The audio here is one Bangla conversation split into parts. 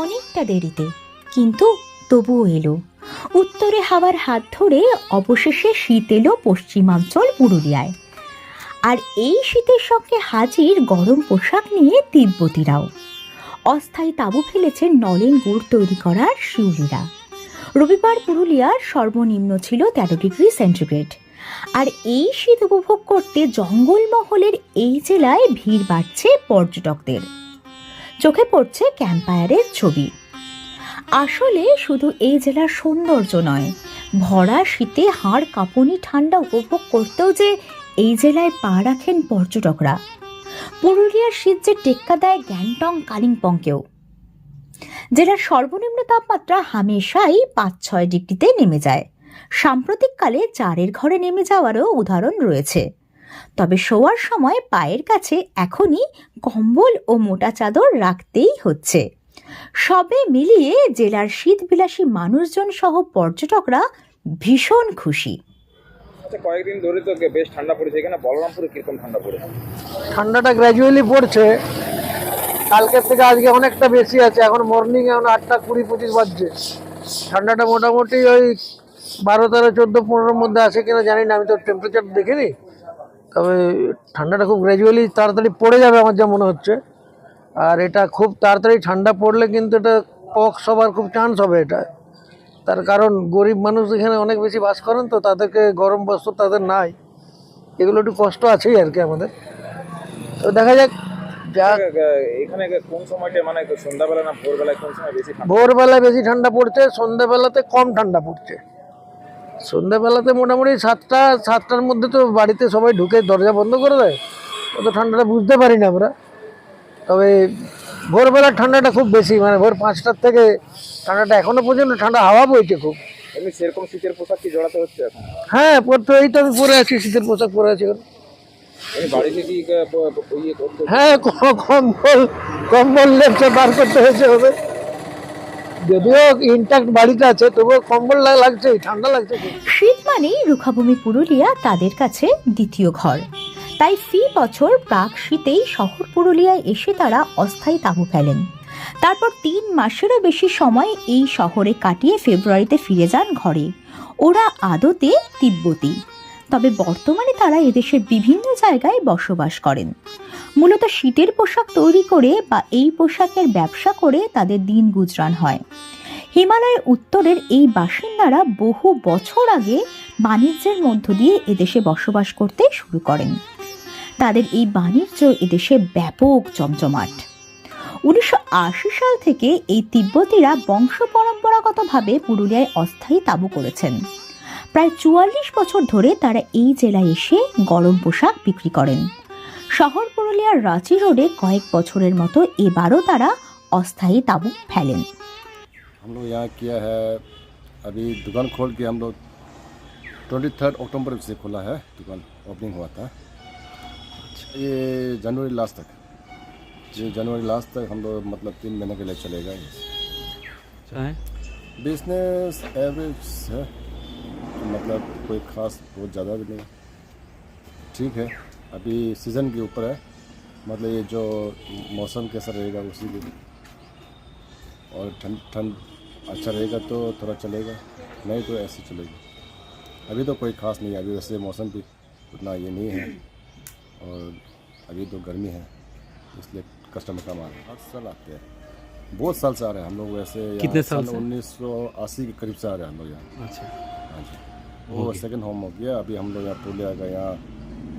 অনেকটা দেরিতে, কিন্তু তবুও এলো। উত্তরে হাওয়ার হাত ধরে অবশেষে শীত এলো পশ্চিমাঞ্চল পুরুলিয়ায়। আর এই শীতের সঙ্গে হাজির গরম পোশাক নিয়ে তিব্বতীরাও। অস্থায়ী তাঁবু ফেলেছেন নলেন গুড় তৈরি করার শিউলিরা। রবিবার পুরুলিয়ার সর্বনিম্ন ছিল 13 ডিগ্রি সেন্টিগ্রেড। আর এই শীত উপভোগ করতে জঙ্গলমহলের এই জেলায় ভিড় বাড়ছে পর্যটকদের। চোখে পড়ছে ক্যাম্পায়ারের ছবি। আসলে শুধু এই জেলার সৌন্দর্য নয়, ভরা শীতে হাড় কাঁপুনি ঠান্ডা উপভোগ করতেও যে এই জেলায় পা রাখেন পর্যটকরা। পুরুলিয়ার শীত যে টেক্কা দেয় গ্যাংটং কালিম্পংকেও। জেলার সর্বনিম্ন তাপমাত্রা হামেশাই 5-6 ডিগ্রিতে নেমে যায়। সাম্প্রতিককালে 4-এর ঘরে নেমে যাওয়ারও উদাহরণ রয়েছে। তবে শোয়ার সময় পায়ের কাছে এখনই কম্বল ও মোটা চাদর রাখতেই হচ্ছে। সবে মিলিয়ে জেলার শীতবিলাসী মানুষজন সহ পর্যটকরা ভীষণ খুশি। কয়েকদিন ধরে তো বেশ ঠান্ডা পড়েছে, এখানে বলরামপুরে কিরকম ঠান্ডা পড়েছে? ঠান্ডাটা গ্র্যাজুয়ালি পড়ছে, কালকের থেকে আজকে অনেকটা বেশি আছে। এখন মর্নিং এখন 8টা 20-25 বাজছে। ঠান্ডাটা মোটামুটি ওই 12, 13, 14, 15 মধ্যে আছে কিনা জানি না, আমি তো টেম্পারেচার দেখিনি। তবে ঠান্ডাটা খুব গ্র্যাজুয়ালি তাড়াতাড়ি পড়ে যাবে আমার যা মনে হচ্ছে। আর এটা খুব তাড়াতাড়ি ঠান্ডা পড়লে কিন্তু এটা পক্স হবার খুব চান্স হবে। এটা তার কারণ গরিব মানুষ এখানে অনেক বেশি বাস করেন, তো তাদেরকে গরম বস্ত্র তাদের নাই, এগুলো একটু কষ্ট আছেই আর কি আমাদের। তো দেখা যাক। এখানে কোন সময়টা মানে সন্ধ্যাবেলা না ভোরবেলায় কোন সময় বেশি ঠান্ডা? ভোরবেলায় বেশি ঠান্ডা পড়ছে, সন্ধ্যাবেলাতে কম ঠান্ডা পড়ছে। সন্ধ্যাবেলাতে মোটামুটি 7টার মধ্যে তো বাড়িতে সবাই ঢুকে দরজা বন্ধ করে দেয়, অত ঠান্ডাটা বুঝতে পারি না আমরা। তবে ভোরবেলার ঠান্ডাটা খুব বেশি, মানে ভোর 5টার থেকে ঠান্ডাটা এখনো পর্যন্ত ঠান্ডা হাওয়া বইছে খুব। এমনি সেরকম শীতের পোশাক কি জড়াতে হচ্ছে এখন? হ্যাঁ, পরতে এই তো আমি পরে আছি, শীতের পোশাক পরে আছি এখন। বাড়িতে কি ইয়ে করতে? হ্যাঁ, কম্বল লেপে বার করতে হয়েছে হবে। যদিও ইনট্যাক্ট বাড়িতে আছে, তবুও কম্বল লাগছে, ঠান্ডা লাগছে। শীত মানেই রুখাভূমি পুরুলিয়া তাদের কাছে দ্বিতীয় ঘর। তাই ফি বছর প্রাক শীতেই শহর পুরুলিয়ায় এসে তারা অস্থায়ী তাঁবু ফেলেন। তারপর 3 মাসেরও বেশি সময় এই শহরে কাটিয়ে ফেব্রুয়ারিতে ফিরে যান ঘরে। ওরা আদতে তিব্বতী, তবে বর্তমানে তারা এদেশের বিভিন্ন জায়গায় বসবাস করেন। মূলত শীতের পোশাক তৈরি করে বা এই পোশাকের ব্যবসা করে তাদের দিন গুজরান হয়। হিমালয়ের উত্তরের এই বাসিন্দারা বহু বছর আগে বাণিজ্যের মধ্য দিয়ে এদেশে বসবাস করতে শুরু করেন। তাদের এই বাণিজ্য এদেশে ব্যাপক জমজমাট। 1980 সাল থেকে এই তিব্বতীরা বংশ পরম্পরাগতভাবে পুরুলিয়ায় অস্থায়ী তাঁবু করেছেন। প্রায় 44 বছর ধরে তারা এই জেলায় এসে গরম পোশাক বিক্রি করেন। শহর পুরুলিয়ার রাঁচি রোডে কয়েক বছরের মতো এবারও তারা অস্থায়ী তাঁবু ফেলেন। हम लोग यहाँ किया है, अभी दुकान खोल के हम लोग 23 अक्टूबर से खोला है, दुकान ओपनिंग हुआ था। ये जनवरी लास्ट तक, ये जनवरी लास्ट तक हम लोग मतलब 3 महीने के लिए चलेगा। बिजनेस एवरेज है, मतलब कोई खास बहुत ज़्यादा भी नहीं, ठीक है। अभी सीज़न के ऊपर है, मतलब ये जो मौसम कैसा रहेगा उसी के, और ठंड अच्छा रहेगा तो थोड़ा चलेगा, नहीं तो ऐसे चलेगा। अभी तो कोई ख़ास नहीं है, अभी वैसे मौसम भी उतना ये नहीं है, और अभी तो गर्मी है, इसलिए कस्टमर कम आ रहे हैं। 8 साल आते हैं, बहुत साल से आ रहे हैं हम लोग। वैसे कितने साल से? 1980 के करीब से आ रहे हैं हम लोग यहाँ। अच्छा, हाँ जी, वो सेकंड होम हो गया। अभी हम लोग यहाँ पुरलिया का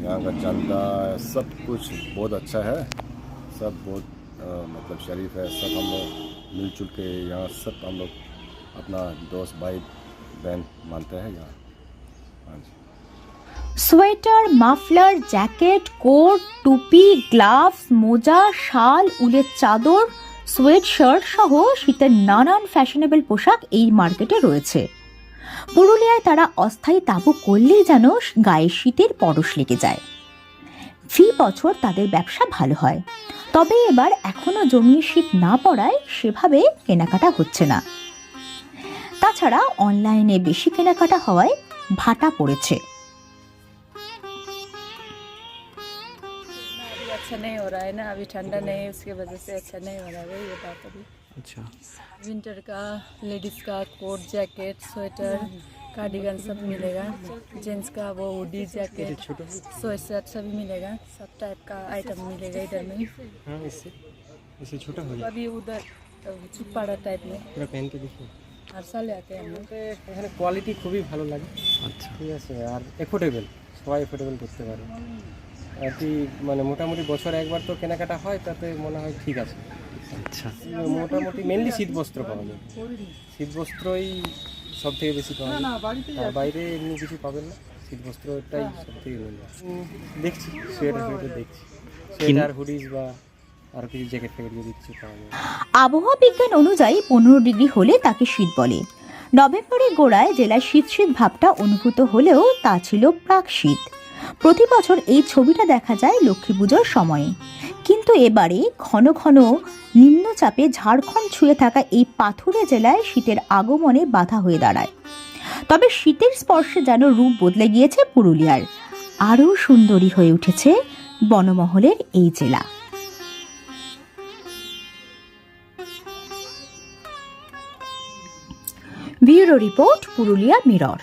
यहाँ का चंदा सब कुछ बहुत अच्छा है, सब बहुत मतलब शरीफ है। सब हम लोग मिलजुल के यहाँ सब हम लोग अपना दोस्त भाई बहन मानते हैं यहाँ। हाँ जी। সোয়েটার, মাফলার, জ্যাকেট, কোট, টুপি, গ্লাভস, মোজা, শাল, উলের চাদর, সোয়েট শার্ট সহ শীতের নানান ফ্যাশনেবল পোশাক এই মার্কেটে রয়েছে। পুরুলিয়ায় তারা অস্থায়ী তাঁবু করলেই যেন গায়ে শীতের পরশ লেগে যায়। ফি বছর তাদের ব্যবসা ভালো হয়, তবে এবার এখনো জমিয়ে শীত না পড়ায় সেভাবে কেনাকাটা হচ্ছে না। তাছাড়া অনলাইনে বেশি কেনাকাটা হওয়ায় ভাটা পড়েছে। अच्छा नहीं हो रहा है ना, अभी ठंडा नहीं है, उसकी वजह से अच्छा नहीं हो रहा है, ये बात अभी। अच्छा विंटर का लेडीज का कोट जैकेट स्वेटर कार्डिगन सब मिलेगा। जेंट्स का वो हुडी जैकेट स्वेटर सभी मिलेगा। सब टाइप का आइटम मिलेगा इधर में। हाँ इससे छोटा हो जाए अभी उधर चुप्पाड़ा टाइप में पूरा पहन के देखिए हर साल आते हैं हम लोग। এখানে কোয়ালিটি খুবই ভালো লাগে আচ্ছা ঠিক আছে আর এফোর্ডেবল সবাই এফোর্ডেবল করতে পারে আর কি মানে মোটামুটি বছরে একবার তো কেনাকাটা হয় তাতে মনে হয় ঠিক আছে আচ্ছা মোটামুটি মেনলি শীতবস্ত্র পাওয়া যায় শীতবস্ত্রই সব থেকে বেশি পাওয়া যায় আর বাইরে এমনি কিছু পাবেন না শীতবস্ত্রটাই সব থেকে মেন দেখছি সোয়েটার দেখছি সোয়েটার হুডিজ বা আর কিছু জ্যাকেট ফ্যাকেট যদি কিছু পাওয়া যায় আবহাওয়া বিজ্ঞান অনুযায়ী 15 ডিগ্রি হলে তাকে শীত বলে। নভেম্বরের গোড়ায় জেলায় শীত শীত ভাবটা অনুভূত হলেও তা ছিল প্রাক শীত। প্রতি বছর এই ছবিটা দেখা যায় লক্ষ্মী পুজোর সময়ে, কিন্তু এবারে ঘন ঘন নিম্নচাপে ঝাড়খণ্ড ছুঁয়ে থাকা এই পাথুরে জেলায় শীতের আগমনে বাধা হয়ে দাঁড়ায়। তবে শীতের স্পর্শে যেন রূপ বদলে গিয়েছে পুরুলিয়ার, আরও সুন্দরী হয়ে উঠেছে বনমহলের এই জেলা। Bureau report, Purulia mirror.